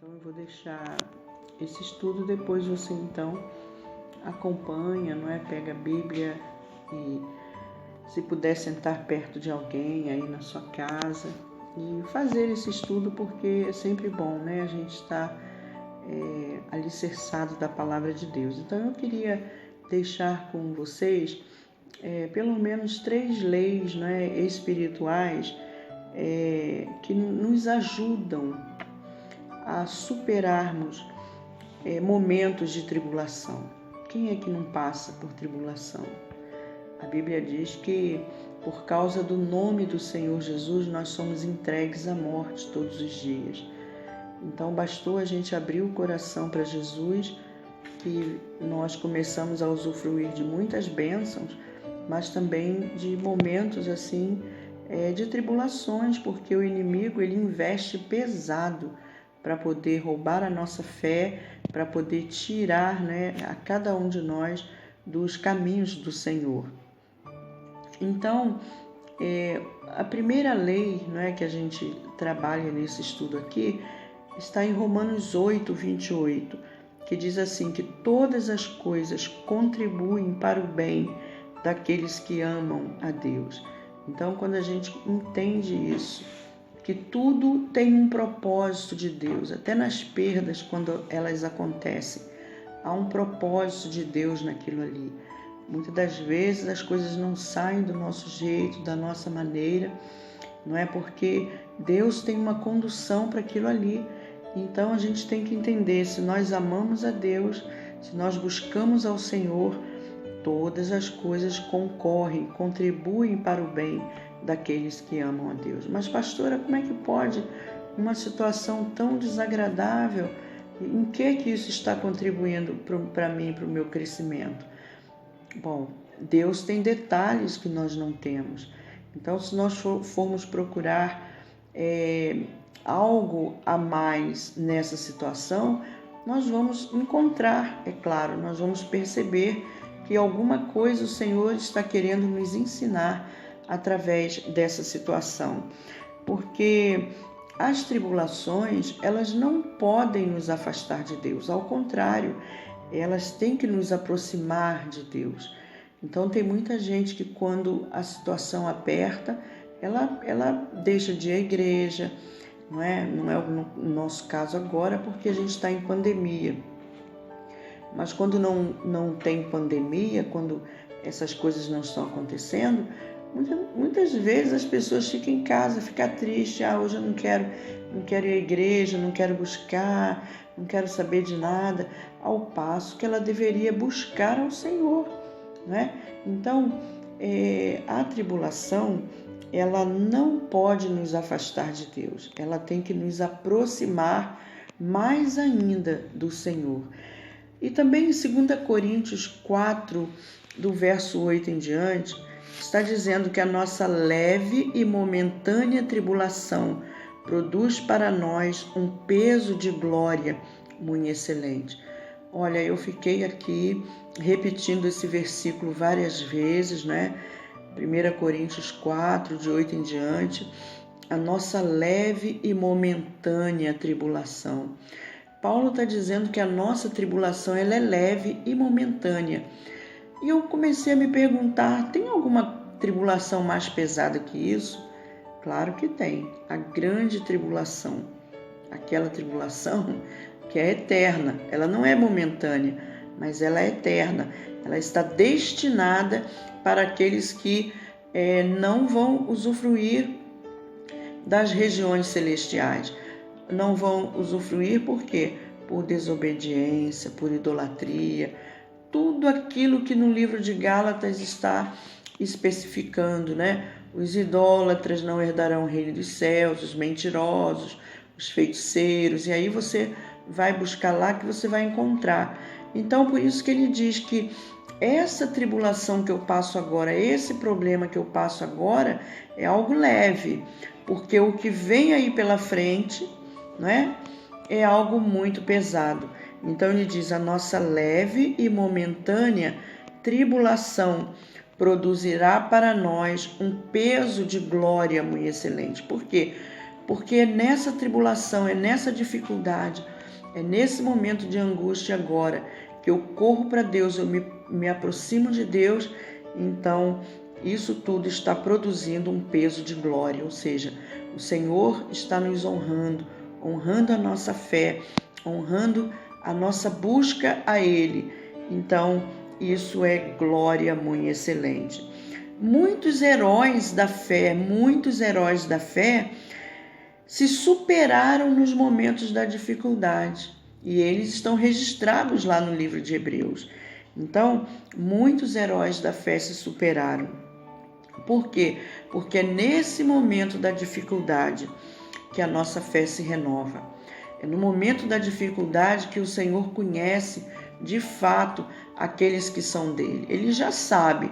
Então eu vou deixar esse estudo, depois você então acompanha, não é? Pega a Bíblia e se puder sentar perto de alguém aí na sua casa e fazer esse estudo, porque é sempre bom, né? A gente está alicerçado da palavra de Deus. Então eu queria deixar com vocês pelo menos 3 leis, né, espirituais que nos ajudam a superarmos momentos de tribulação. Quem é que não passa por tribulação? A Bíblia diz que por causa do nome do Senhor Jesus nós somos entregues à morte todos os dias. Então bastou a gente abrir o coração para Jesus que nós começamos a usufruir de muitas bênçãos, mas também de momentos assim de tribulações, porque o inimigo ele investe pesado para poder roubar a nossa fé, para poder tirar, né, a cada um de nós dos caminhos do Senhor. Então, a primeira lei, não é, que a gente trabalha nesse estudo aqui está em Romanos 8, 28, que diz assim, que todas as coisas contribuem para o bem daqueles que amam a Deus. Então, quando a gente entende isso, que tudo tem um propósito de Deus, até nas perdas, quando elas acontecem, há um propósito de Deus naquilo ali. Muitas das vezes as coisas não saem do nosso jeito, da nossa maneira, não é, porque Deus tem uma condução para aquilo ali. Então a gente tem que entender, se nós amamos a Deus, se nós buscamos ao Senhor, todas as coisas contribuem para o bem daqueles que amam a Deus. Mas pastora, como é que pode uma situação tão desagradável? Em que isso está contribuindo para mim, para o meu crescimento? Bom, Deus tem detalhes que nós não temos. Então, se nós formos procurar algo a mais nessa situação, nós vamos encontrar, é claro, nós vamos perceber que alguma coisa o Senhor está querendo nos ensinar através dessa situação. Porque as tribulações, elas não podem nos afastar de Deus, ao contrário, elas têm que nos aproximar de Deus. Então tem muita gente que quando a situação aperta, ela deixa de ir à igreja, não é o nosso caso agora, porque a gente está em pandemia. Mas quando não tem pandemia, quando essas coisas não estão acontecendo, muitas vezes as pessoas ficam em casa, ficam tristes, hoje eu não quero ir à igreja, não quero buscar, não quero saber de nada, ao passo que ela deveria buscar ao Senhor, né? Então, a tribulação, ela não pode nos afastar de Deus, ela tem que nos aproximar mais ainda do Senhor. E também em 2 Coríntios 4, do verso 8 em diante, está dizendo que a nossa leve e momentânea tribulação produz para nós um peso de glória muito excelente. Olha, eu fiquei aqui repetindo esse versículo várias vezes, né? 1 Coríntios 4, de 8 em diante, a nossa leve e momentânea tribulação. Paulo está dizendo que a nossa tribulação ela é leve e momentânea. E eu comecei a me perguntar, tem alguma tribulação mais pesada que isso? Claro que tem. A grande tribulação, aquela tribulação que é eterna, ela não é momentânea, mas ela é eterna. Ela está destinada para aqueles que não vão usufruir das regiões celestiais. Não vão usufruir por quê? Por desobediência, por idolatria, tudo aquilo que no livro de Gálatas está especificando, né? Os idólatras não herdarão o reino dos céus, os mentirosos, os feiticeiros, e aí você vai buscar lá que você vai encontrar. Então, por isso que ele diz que essa tribulação que eu passo agora, esse problema que eu passo agora é algo leve, porque o que vem aí pela frente, não é? É algo muito pesado. Então ele diz, a nossa leve e momentânea tribulação produzirá para nós um peso de glória muito excelente. Por quê? porque é nessa tribulação, é nessa dificuldade, é nesse momento de angústia agora que eu corro para Deus, eu me aproximo de Deus, então isso tudo está produzindo um peso de glória, ou seja, o Senhor está nos honrando a nossa fé, honrando a nossa busca a Ele. Então, isso é glória muito excelente. Muitos heróis da fé se superaram nos momentos da dificuldade e eles estão registrados lá no livro de Hebreus. Então, muitos heróis da fé se superaram. Por quê? Porque é nesse momento da dificuldade que a nossa fé se renova. É no momento da dificuldade que o Senhor conhece de fato aqueles que são dele. Ele já sabe,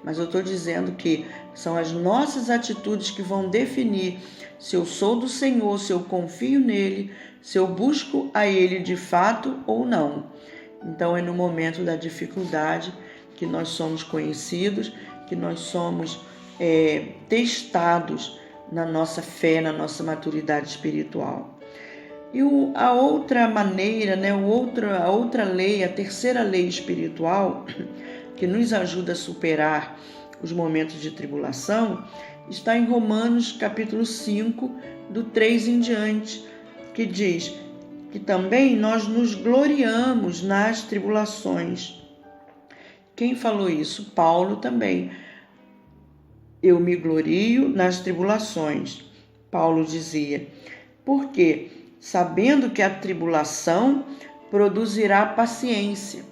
mas eu estou dizendo que são as nossas atitudes que vão definir se eu sou do Senhor, se eu confio nele, se eu busco a ele de fato ou não. Então é no momento da dificuldade que nós somos conhecidos, que nós somos testados na nossa fé, na nossa maturidade espiritual. E a outra maneira, a outra lei, a terceira lei espiritual, que nos ajuda a superar os momentos de tribulação, está em Romanos capítulo 5, do 3 em diante, que diz que também nós nos gloriamos nas tribulações. Quem falou isso? Paulo também. Eu me glorio nas tribulações. Paulo dizia. Por quê? Sabendo que a tribulação produzirá paciência,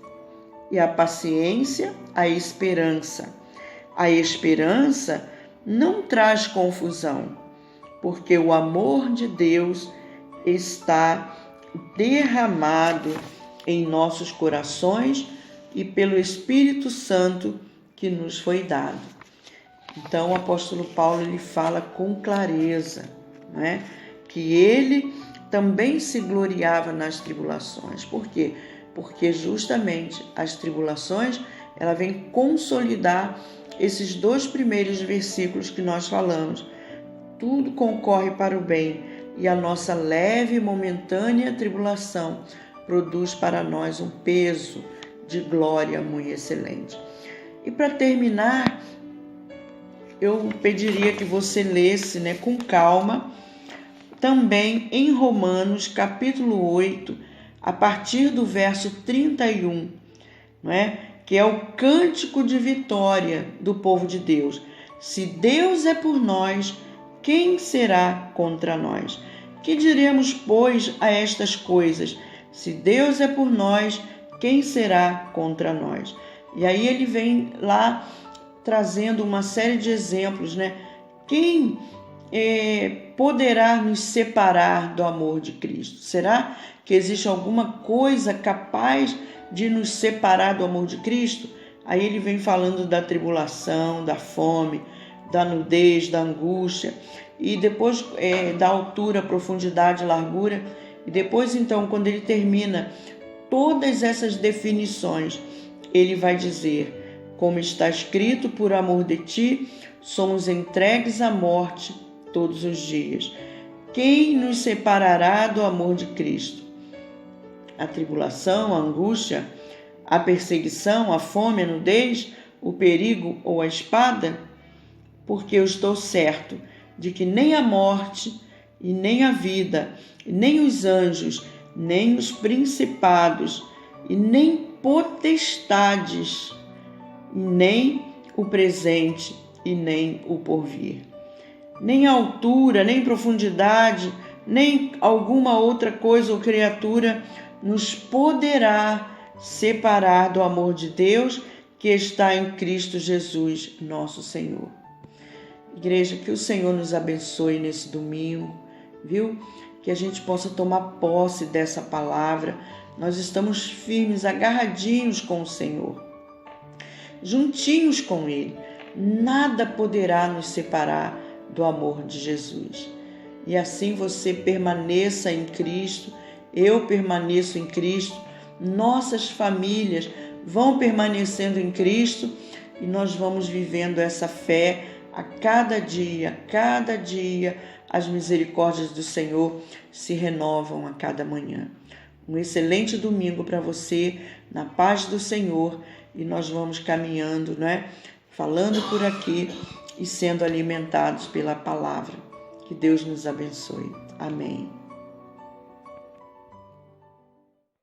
e a paciência, a esperança. A esperança não traz confusão, porque o amor de Deus está derramado em nossos corações e pelo Espírito Santo que nos foi dado. Então, o apóstolo Paulo ele fala com clareza, né, que ele também se gloriava nas tribulações. Por quê? Porque justamente as tribulações ela vem consolidar esses 2 primeiros versículos que nós falamos. Tudo concorre para o bem e a nossa leve e momentânea tribulação produz para nós um peso de glória muito excelente. E para terminar, eu pediria que você lesse, com calma, também em Romanos capítulo 8, a partir do verso 31, que é o cântico de vitória do povo de Deus. Se Deus é por nós, quem será contra nós? Que diremos, pois, a estas coisas? Se Deus é por nós, quem será contra nós? E aí ele vem lá trazendo uma série de exemplos, Quem poderá nos separar do amor de Cristo? Será que existe alguma coisa capaz de nos separar do amor de Cristo? Aí ele vem falando da tribulação, da fome, da nudez, da angústia, e depois da altura, profundidade, largura, e depois então, quando ele termina todas essas definições, ele vai dizer, como está escrito, por amor de ti, somos entregues à morte todos os dias. Quem nos separará do amor de Cristo? A tribulação, a angústia, a perseguição, a fome, a nudez, o perigo ou a espada? Porque eu estou certo de que nem a morte, e nem a vida, e nem os anjos, nem os principados, e nem potestades, e nem o presente, e nem o porvir. Nem a altura, nem profundidade, nem alguma outra coisa ou criatura nos poderá separar do amor de Deus que está em Cristo Jesus, nosso Senhor. Igreja, que o Senhor nos abençoe nesse domingo, viu? Que a gente possa tomar posse dessa palavra. Nós estamos firmes, agarradinhos com o Senhor, juntinhos com Ele. Nada poderá nos separar do amor de Jesus. E assim você permaneça em Cristo, eu permaneço em Cristo, nossas famílias vão permanecendo em Cristo e nós vamos vivendo essa fé a cada dia, as misericórdias do Senhor se renovam a cada manhã. Um excelente domingo para você, na paz do Senhor, e nós vamos caminhando, falando por aqui e sendo alimentados pela palavra. Que Deus nos abençoe. Amém.